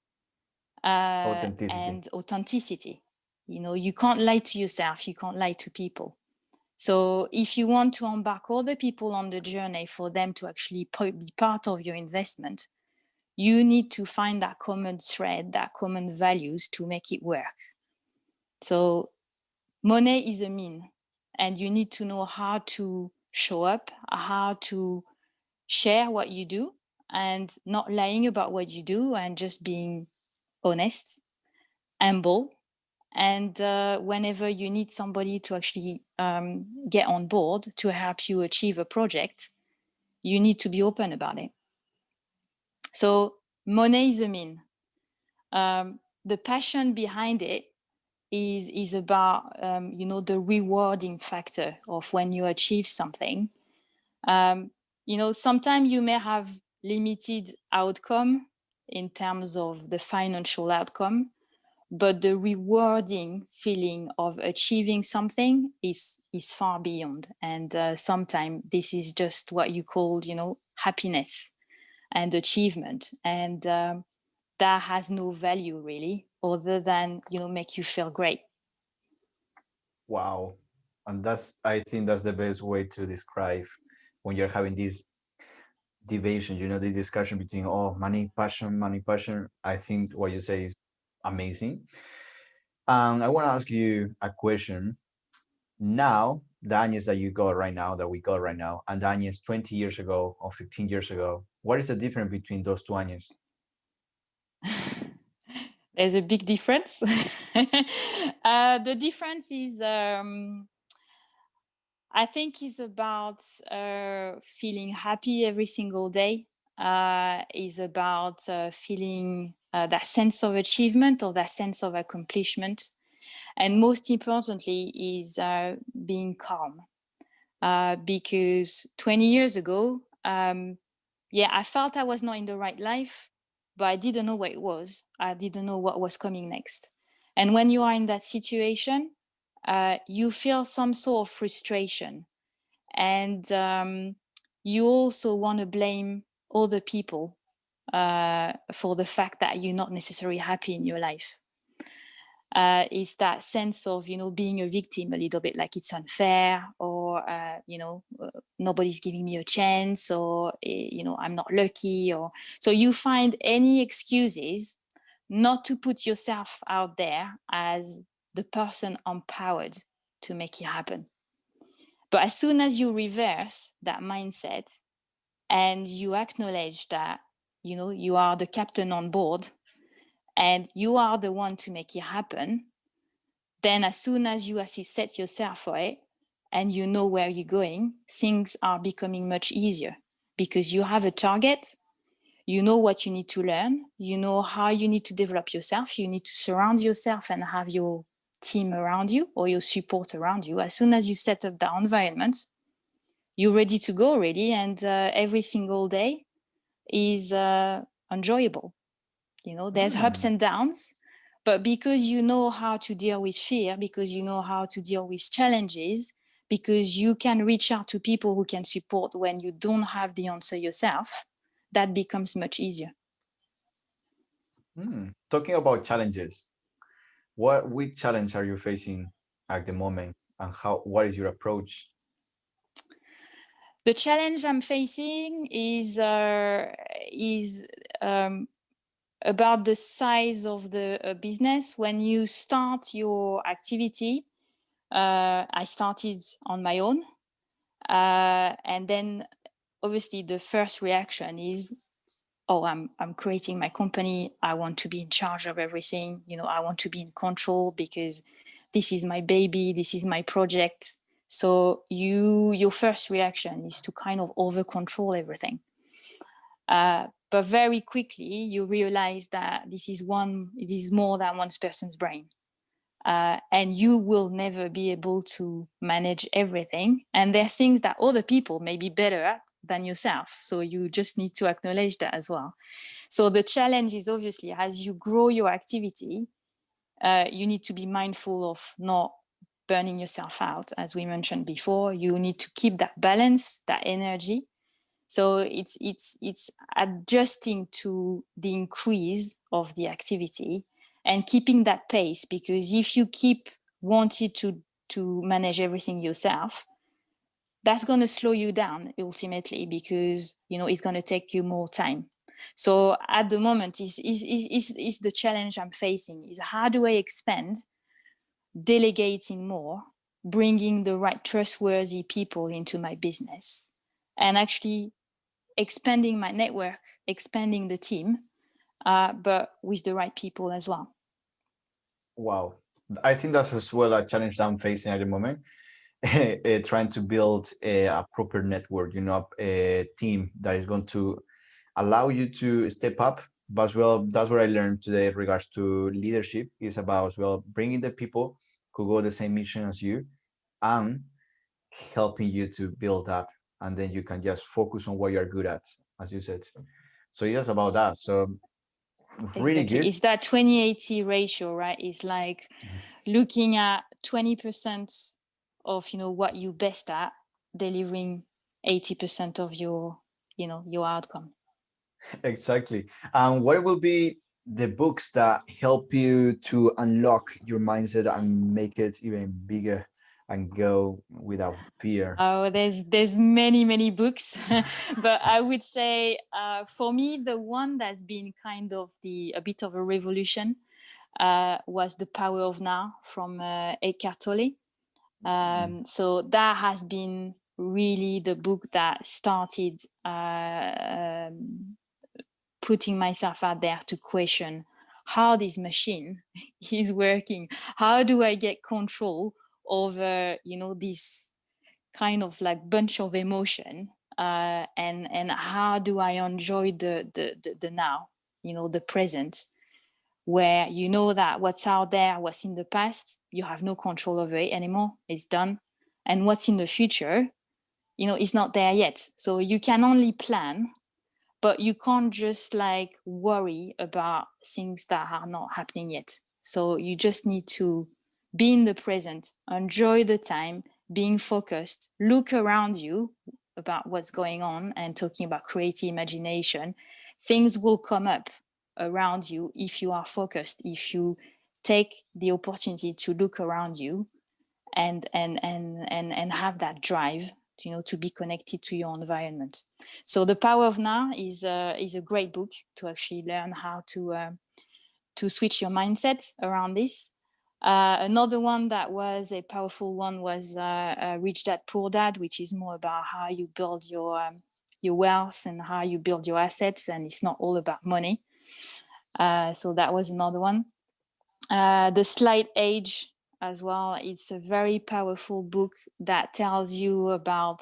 Authenticity. and authenticity. You can't lie to yourself, you can't lie to people. So if you want to embark other people on the journey for them to actually be part of your investment, you need to find that common thread, that common values to make it work. So money is a mean, and you need to know how to show up, how to share what you do, and not lying about what you do, and just being honest, humble. And whenever you need somebody to actually get on board to help you achieve a project, you need to be open about it. So money is a mean. The passion behind it is about the rewarding factor of when you achieve something. Sometimes you may have limited outcome in terms of the financial outcome, but the rewarding feeling of achieving something is far beyond. And sometimes this is just what you call, happiness and achievement. And that has no value really, other than, make you feel great. Wow. And I think that's the best way to describe when you're having this division, the discussion between, oh, money, passion, money, passion. I think what you say is amazing. I want to ask you a question. Now, the Agnes that you got right now, that we got right now, and the Agnes 20 years ago or 15 years ago, what is the difference between those two Agnes? There's a big difference. The difference is, I think, is about feeling happy every single day. Is about feeling that sense of achievement or that sense of accomplishment, and most importantly, is being calm. Because 20 years ago, yeah, I felt I was not in the right life, but I didn't know what it was. I didn't know what was coming next. And when you are in that situation, you feel some sort of frustration. And you also want to blame other people for the fact that you're not necessarily happy in your life. Is that sense of, being a victim a little bit, like it's unfair, or nobody's giving me a chance, or I'm not lucky, or so you find any excuses not to put yourself out there as the person empowered to make it happen. But as soon as you reverse that mindset and you acknowledge that you are the captain on board and you are the one to make it happen, then as soon as you actually set yourself for it and you know where you're going, things are becoming much easier because you have a target, you know what you need to learn, you know how you need to develop yourself, you need to surround yourself and have your team around you or your support around you. As soon as you set up that environment, you're ready to go already, and every single day is enjoyable. There's ups Hmm. and downs, but because you know how to deal with fear, because you know how to deal with challenges, because you can reach out to people who can support when you don't have the answer yourself, that becomes much easier. Talking about challenges, which challenge are you facing at the moment, and what is your approach? The challenge I'm facing is about the size of the business. When you start your activity, I started on my own, and then obviously the first reaction is, oh, I'm creating my company, I want to be in charge of everything, I want to be in control because this is my baby, this is my project. So your first reaction is to kind of over control everything, but very quickly you realize that it is more than one person's brain, and you will never be able to manage everything. And there are things that other people may be better at than yourself. So you just need to acknowledge that as well. So the challenge is obviously as you grow your activity, you need to be mindful of not burning yourself out. As we mentioned before, you need to keep that balance, that energy. So it's adjusting to the increase of the activity and keeping that pace, because if you keep wanting to manage everything yourself, that's going to slow you down ultimately, because it's going to take you more time. So at the moment is the challenge I'm facing, is how do I expand, delegating more, bringing the right trustworthy people into my business, and actually expanding my network, expanding the team, but with the right people as well. Wow, I think that's as well a challenge that I'm facing at the moment. Trying to build a proper network, a team that is going to allow you to step up. But as well, that's what I learned today in regards to leadership, is about as well bringing the people who go the same mission as you and helping you to build up, and then you can just focus on what you're good at, as you said. So yes, about that. So Really Exactly. good. It's that 20/80 ratio, right? It's like looking at 20% of, what you best at, delivering 80% of your outcome. Exactly. And what will be the books that help you to unlock your mindset and make it even bigger and go without fear? Oh, there's many, many books, but I would say for me, the one that's been kind of a bit of a revolution was The Power of Now from Eckhart Tolle. Mm. So that has been really the book that started putting myself out there to question how this machine is working. How do I get control over, this kind of like bunch of emotion, and how do I enjoy the now, the present, where you know that what's out there, what's in the past, you have no control over it anymore. It's done. And what's in the future, it's not there yet. So you can only plan, but you can't just like worry about things that are not happening yet. So you just need to be in the present, enjoy the time, being focused, look around you about what's going on, and talking about creative imagination. Things will come up around you if you are focused, if you take the opportunity to look around you and have that drive, to be connected to your environment. So The Power of Now is a great book to actually learn how to switch your mindset around this. Another one that was a powerful one was Rich Dad Poor Dad, which is more about how you build your wealth and how you build your assets, and it's not all about money. So that was another one. The Slight Age as well. It's a very powerful book that tells you about,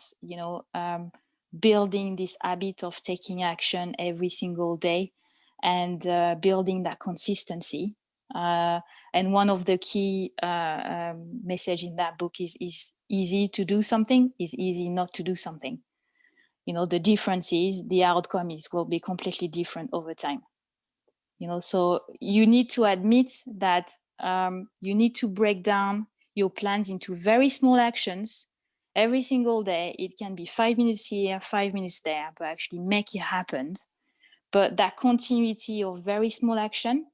building this habit of taking action every single day and building that consistency. And one of the key message in that book is easy to do something is easy not to do something. The difference is the outcome will be completely different over time. So you need to admit that you need to break down your plans into very small actions every single day. It can be 5 minutes here, 5 minutes there, but actually make it happen. But that continuity of very small action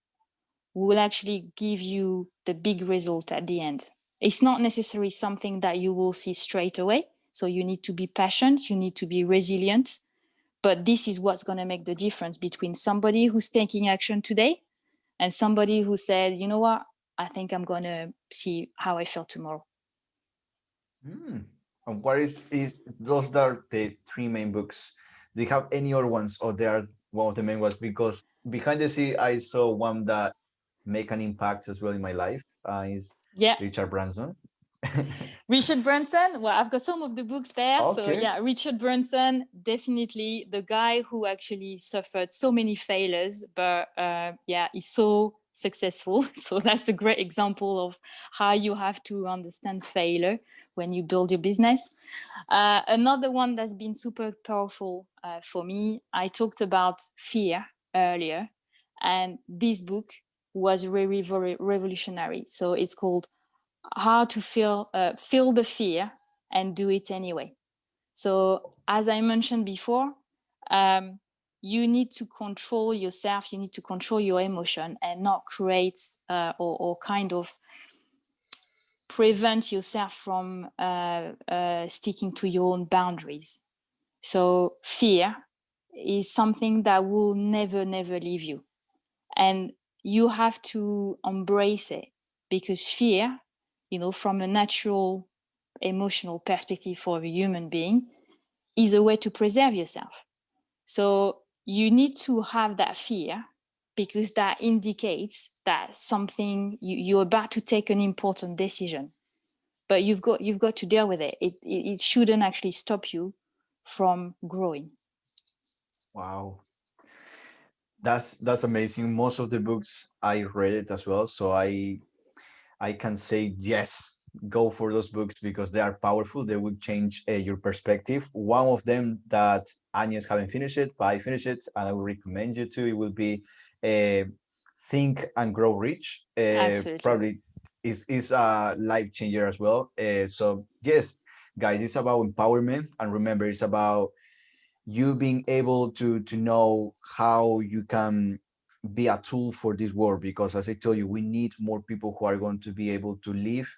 will actually give you the big result at the end. It's not necessarily something that you will see straight away. So you need to be patient, you need to be resilient. But this is what's going to make the difference between somebody who's taking action today and somebody who said, you know what, I think I'm going to see how I feel tomorrow. Hmm. And what is those are the three main books? Do you have any other ones, or they are one of the main ones? Because behind the sea, I saw one that make an impact as well in my life. Is Yeah. Richard Branson. Richard Branson, well, I've got some of the books there. So Okay. yeah, Richard Branson, definitely the guy who actually suffered so many failures, but yeah, he's so successful. So that's a great example of how you have to understand failure when you build your business. Another one that's been super powerful for me, I talked about fear earlier, and this book was very, very revolutionary. So it's called How to Feel the Fear and Do It Anyway. So as I mentioned before, you need to control yourself, you need to control your emotion and not create or kind of prevent yourself from sticking to your own boundaries. So fear is something that will never, never leave you. And you have to embrace it, because fear, from a natural emotional perspective for a human being, is a way to preserve yourself. So you need to have that fear, because that indicates that you're about to take an important decision, but you've got to deal with it. It shouldn't actually stop you from growing. Wow. That's amazing. Most of the books I read it as well, so I can say yes, go for those books because they are powerful. They will change your perspective. One of them that Agnes haven't finished it, but I finished it, and I will recommend you to. It will be uh, Think and Grow Rich. Absolutely. Probably is a life changer as well. So yes, guys, it's about empowerment, and remember, it's about you being able to know how you can be a tool for this world. Because as I told you, we need more people who are going to be able to live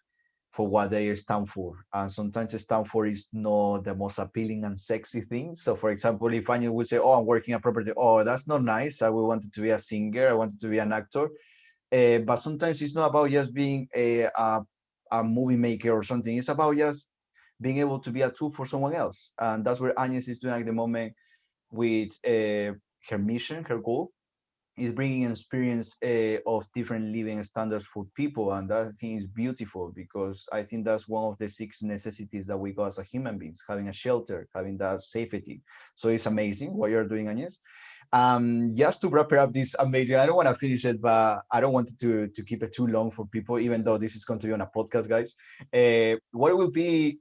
for what they stand for. And sometimes stand for is not the most appealing and sexy thing. So for example, if Anya would say, oh, I'm working a property, oh, that's not nice, I would wanted to be a singer, I wanted to be an actor. But sometimes it's not about just being a movie maker or something. It's about just being able to be a tool for someone else. And that's where Agnes is doing at the moment with her mission, her goal is bringing an experience of different living standards for people. And that thing is beautiful, because I think that's one of the six necessities that we got as a human beings, having a shelter, having that safety. So it's amazing what you're doing, Agnes. Just to wrap it up, this amazing, I don't want to finish it, but I don't want it to keep it too long for people, even though this is going to be on a podcast, guys. What will be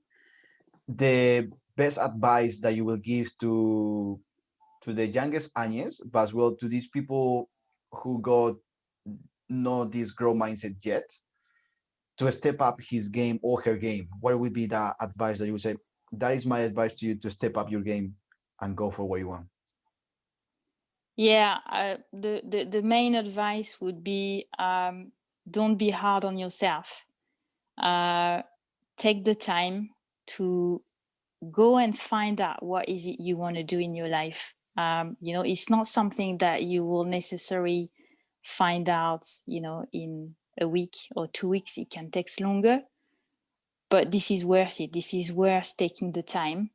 the best advice that you will give to the youngest Agnes, but as well to these people who got not this growth mindset yet, to step up his game or her game? What would be the advice that you would say? That is my advice to you, to step up your game and go for what you want. Yeah, the main advice would be, don't be hard on yourself. Take the time to go and find out what is it you want to do in your life. It's not something that you will necessarily find out, in a week or 2 weeks. It can take longer, but this is worth it. This is worth taking the time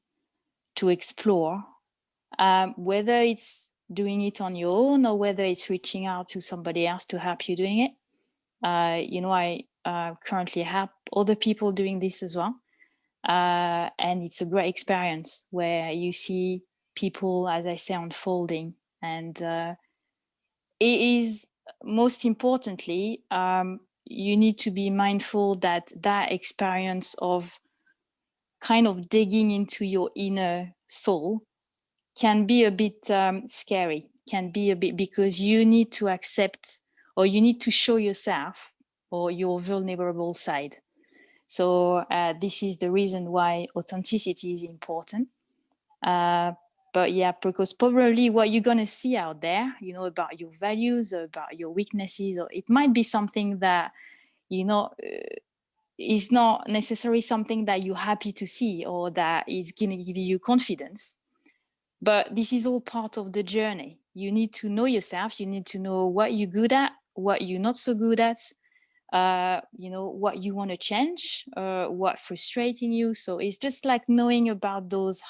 to explore, whether it's doing it on your own or whether it's reaching out to somebody else to help you doing it. I currently help other people doing this as well. And it's a great experience where you see people, as I say, unfolding. And it is, most importantly, you need to be mindful that that experience of kind of digging into your inner soul can be a bit scary, can be a bit, because you need to accept, or you need to show yourself or your vulnerable side. So this is the reason why authenticity is important. But yeah, because probably what you're going to see out there, about your values, about your weaknesses, or it might be something that, is not necessarily something that you're happy to see or that is going to give you confidence. But this is all part of the journey. You need to know yourself. You need to know what you're good at, what you're not so good at, what you want to change, what frustrating you. So it's just like knowing about those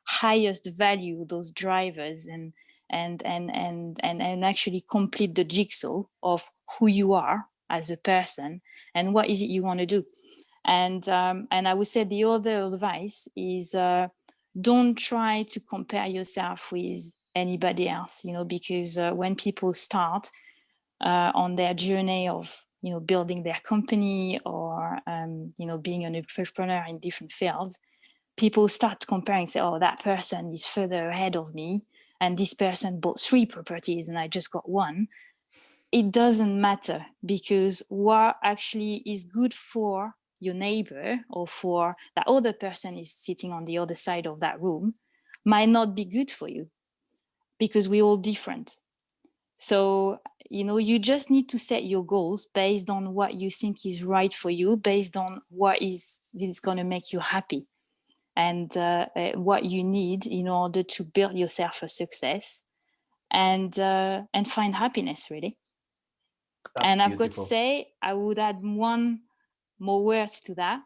highest value, those drivers, and actually complete the jigsaw of who you are as a person and what is it you want to do. And I would say the other advice is, don't try to compare yourself with anybody else, because when people start on their journey of building their company, or being an entrepreneur in different fields, people start comparing, say, oh, that person is further ahead of me, and this person bought 3 properties and I just got 1. It doesn't matter, because what actually is good for your neighbor or for that other person is sitting on the other side of that room might not be good for you, because we're all different. So, you just need to set your goals based on what you think is right for you, based on what is going to make you happy, and what you need in order to build yourself a success, and find happiness, really. That's And I've got to beautiful. say, I would add one more words to that.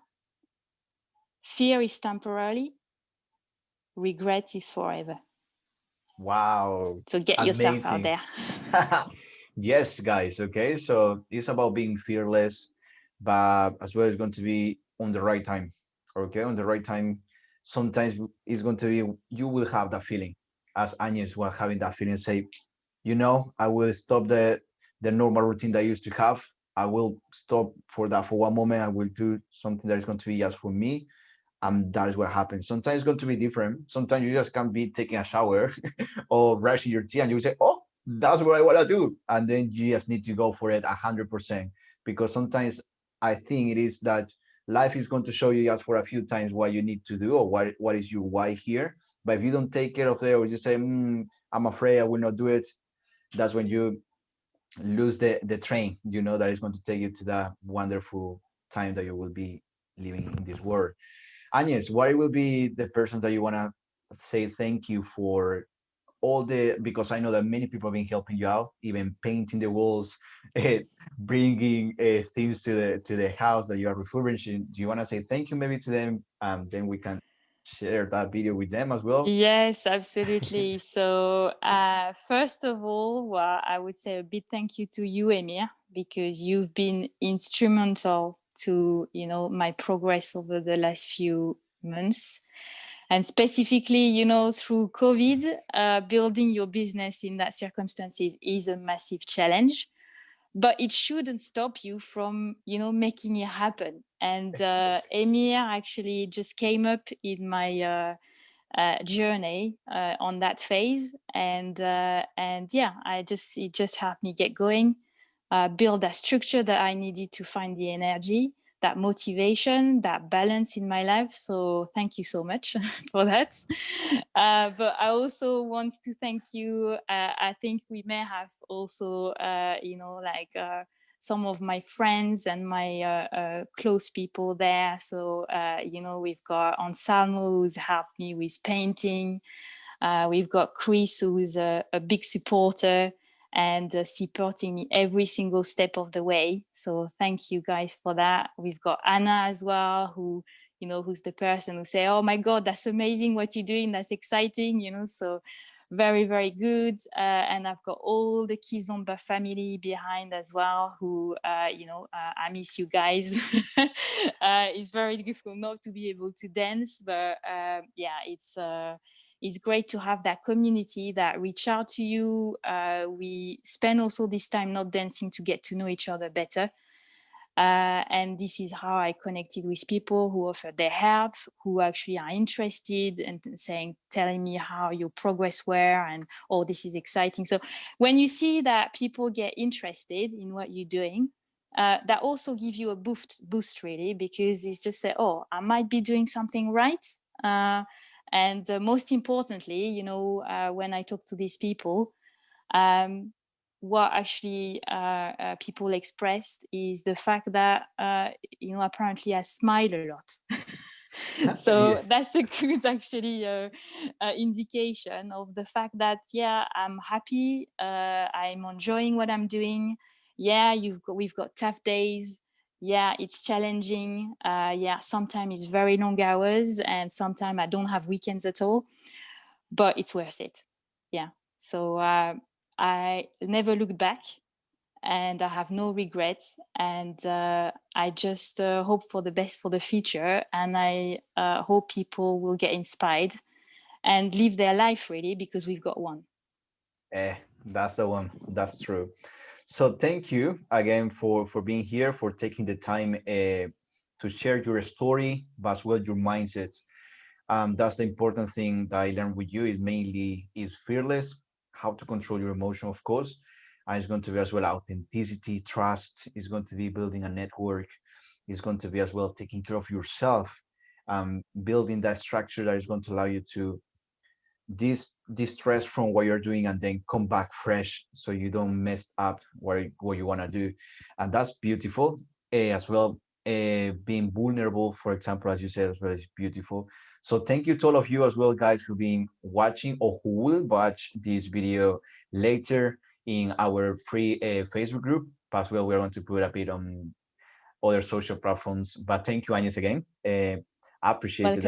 Fear is temporary, regret is forever. Wow. So get yourself out Amazing. there. Yes, guys. Okay. So it's about being fearless, but as well, it's going to be on the right time. Okay. On the right time. Sometimes it's going to be, you will have that feeling, as Agnes was having that feeling, say, I will stop the normal routine that I used to have. I will stop for that for one moment. I will do something that is going to be just for me. And that is what happens. Sometimes it's going to be different. Sometimes you just can't be taking a shower or brushing your teeth, and you say, "Oh, that's what I want to do. And then you just need to go for it 100%. Because sometimes I think it is that life is going to show you just for a few times what you need to do or what is your why here. But if you don't take care of it or you say, I'm afraid I will not do it, that's when you lose the train, that is going to take you to that wonderful time that you will be living in this world. Agnes, what will be the persons that you want to say thank you for all because I know that many people have been helping you out, even painting the walls, eh, bringing things to the house that you are refurbishing. Do you want to say thank you maybe to them? Then we can share that video with them as well. Yes, absolutely. So, first of all, well, I would say a big thank you to you, Emir, because you've been instrumental to, my progress over the last few months. And specifically, through COVID, building your business in that circumstances is a massive challenge, but it shouldn't stop you from, making it happen. And Emir actually just came up in my journey on that phase, and yeah, it just helped me get going, build that structure that I needed to find the energy, that motivation, that balance in my life. So thank you so much for that. But I also want to thank you. I think we may have also, some of my friends and my close people there. So, we've got Anselmo, who's helped me with painting. We've got Chris, who's a big supporter and supporting me every single step of the way. So thank you guys for that. We've got Anna as well, who's the person who say, oh my God, that's amazing what you're doing. That's exciting, so very, very good. And I've got all the Kizomba family behind as well, who, I miss you guys. It's very difficult not to be able to dance, but yeah, it's great to have that community that reach out to you. We spend also this time not dancing to get to know each other better. And this is how I connected with people who offer their help, who actually are interested and telling me how your progress were and, oh, this is exciting. So when you see that people get interested in what you're doing, that also gives you a boost really, because it's just that, oh, I might be doing something right. And most importantly, when I talk to these people, what actually people expressed is the fact that, apparently I smile a lot. So Yes. that's a good actually indication of the fact that, yeah, I'm happy. I'm enjoying what I'm doing. Yeah, we've got tough days. Yeah, it's challenging. Yeah, sometimes it's very long hours and sometimes I don't have weekends at all, but it's worth it. Yeah. So I never looked back and I have no regrets. And I just hope for the best for the future. And I hope people will get inspired and live their life really, because we've got one. That's the one. That's true. So thank you again for being here, for taking the time to share your story, but as well your mindsets. That's the important thing that I learned with you. It mainly is fearless, how to control your emotion, of course. And it's going to be as well authenticity, trust. It's going to be building a network. It's going to be as well taking care of yourself, building that structure that is going to allow you to distress from what you're doing and then come back fresh so you don't mess up what you want to do. And that's beautiful as well. Being vulnerable, for example, as you said, as well, is beautiful. So thank you to all of you as well, guys, who've been watching or who will watch this video later in our free Facebook group. As well, we're going to put a bit on other social platforms. But thank you, Agnes, again. I appreciate it. Welcome.